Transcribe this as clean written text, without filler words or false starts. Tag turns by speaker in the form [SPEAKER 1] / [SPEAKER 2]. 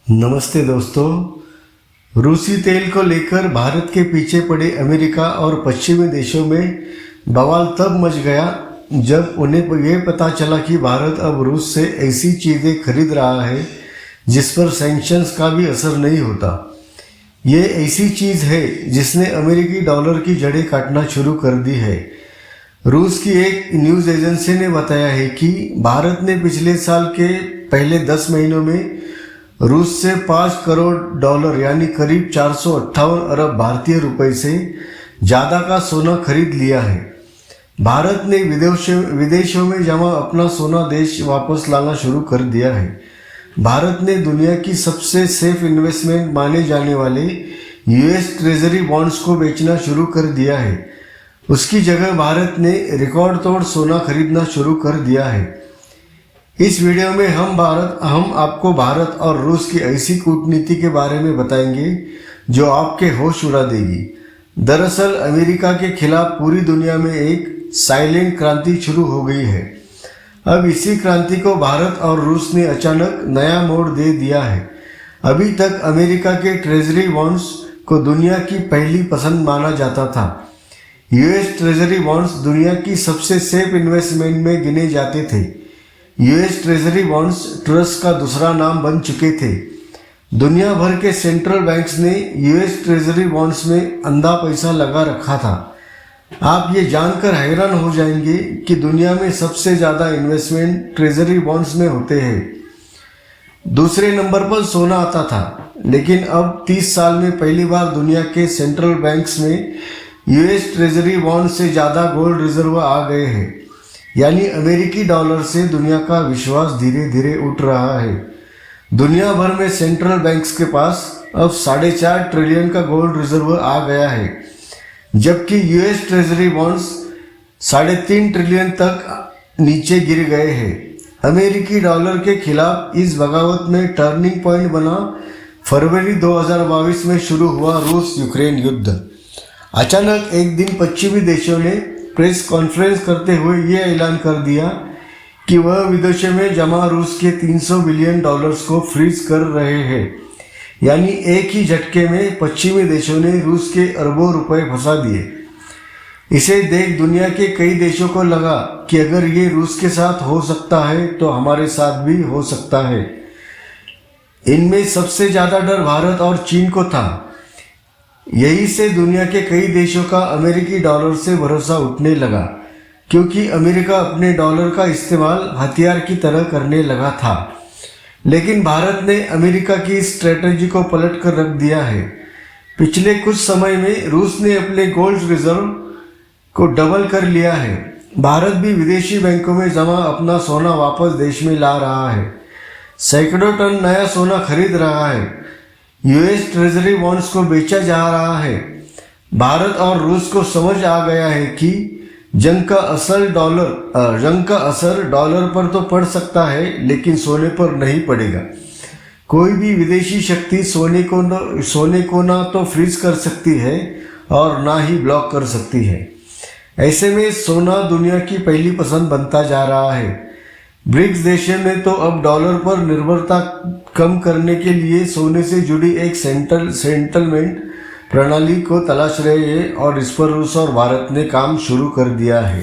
[SPEAKER 1] नमस्ते दोस्तों। रूसी तेल को लेकर भारत के पीछे पड़े अमेरिका और पश्चिमी देशों में बवाल तब मच गया जब उन्हें यह पता चला कि भारत अब रूस से ऐसी चीज़ें खरीद रहा है जिस पर सैंक्शंस का भी असर नहीं होता। ये ऐसी चीज़ है जिसने अमेरिकी डॉलर की जड़ें काटना शुरू कर दी है। रूस की एक न्यूज़ एजेंसी ने बताया है कि भारत ने पिछले साल के पहले 10 महीनों में रूस से 5 करोड़ डॉलर यानी करीब 458 अरब भारतीय रुपए से ज़्यादा का सोना खरीद लिया है। भारत ने विदेशों में जमा अपना सोना देश वापस लाना शुरू कर दिया है। भारत ने दुनिया की सबसे सेफ इन्वेस्टमेंट माने जाने वाले यूएस ट्रेजरी बॉन्ड्स को बेचना शुरू कर दिया है। उसकी जगह भारत ने रिकॉर्ड तोड़ सोना खरीदना शुरू कर दिया है। इस वीडियो में हम आपको भारत और रूस की ऐसी कूटनीति के बारे में बताएंगे जो आपके होश उड़ा देगी। दरअसल अमेरिका के खिलाफ पूरी दुनिया में एक साइलेंट क्रांति शुरू हो गई है। अब इसी क्रांति को भारत और रूस ने अचानक नया मोड़ दे दिया है। अभी तक अमेरिका के ट्रेजरी बॉन्ड्स को दुनिया की पहली पसंद माना जाता था। यूएस ट्रेजरी बॉन्ड्स दुनिया की सबसे सेफ इन्वेस्टमेंट में गिने जाते थे। यूएस ट्रेजरी बॉन्ड्स ट्रस्ट का दूसरा नाम बन चुके थे। दुनिया भर के सेंट्रल बैंक्स ने यूएस ट्रेजरी बॉन्ड्स में अंधा पैसा लगा रखा था। आप ये जानकर हैरान हो जाएंगे कि दुनिया में सबसे ज़्यादा इन्वेस्टमेंट ट्रेजरी बॉन्ड्स में होते हैं। दूसरे नंबर पर सोना आता था, लेकिन अब 30 साल में पहली बार दुनिया के सेंट्रल बैंक्स में यूएस ट्रेजरी बॉन्ड से ज़्यादा गोल्ड रिजर्व आ गए हैं। यानी अमेरिकी डॉलर से दुनिया का विश्वास धीरे धीरे उठ रहा है। दुनिया भर में सेंट्रल बैंक्स के पास अब 4.5 ट्रिलियन का गोल्ड रिजर्व आ गया है, जबकि यूएस ट्रेजरी बॉन्ड्स 3.5 ट्रिलियन तक नीचे गिर गए हैं। अमेरिकी डॉलर के खिलाफ इस बगावत में टर्निंग पॉइंट बना फरवरी 2022 में शुरू हुआ रूस यूक्रेन युद्ध। अचानक एक दिन पश्चिमी देशों ने प्रेस कॉन्फ्रेंस करते हुए ये ऐलान कर दिया कि वह विदेशों में जमा रूस के 300 बिलियन डॉलर्स को फ्रीज कर रहे हैं। यानी एक ही झटके में पश्चिमी देशों ने रूस के अरबों रुपए फंसा दिए। इसे देख दुनिया के कई देशों को लगा कि अगर ये रूस के साथ हो सकता है तो हमारे साथ भी हो सकता है। इनमें सबसे ज़्यादा डर भारत और चीन को था। यही से दुनिया के कई देशों का अमेरिकी डॉलर से भरोसा उठने लगा, क्योंकि अमेरिका अपने डॉलर का इस्तेमाल हथियार की तरह करने लगा था। लेकिन भारत ने अमेरिका की स्ट्रेटजी को पलट कर रख दिया है। पिछले कुछ समय में रूस ने अपने गोल्ड रिजर्व को डबल कर लिया है। भारत भी विदेशी बैंकों में जमा अपना सोना वापस देश में ला रहा है। सैकड़ों टन नया सोना खरीद रहा है। यूएस ट्रेजरी बॉन्ड्स को बेचा जा रहा है। भारत और रूस को समझ आ गया है कि जंग का असर डॉलर पर तो पड़ सकता है, लेकिन सोने पर नहीं पड़ेगा। कोई भी विदेशी शक्ति सोने को ना तो फ्रीज कर सकती है और ना ही ब्लॉक कर सकती है। ऐसे में सोना दुनिया की पहली पसंद बनता जा रहा है। ब्रिक्स देशों ने तो अब डॉलर पर निर्भरता कम करने के लिए सोने से जुड़ी एक सेटलमेंट प्रणाली को तलाश रहे हैं और इस पर रूस और भारत ने काम शुरू कर दिया है।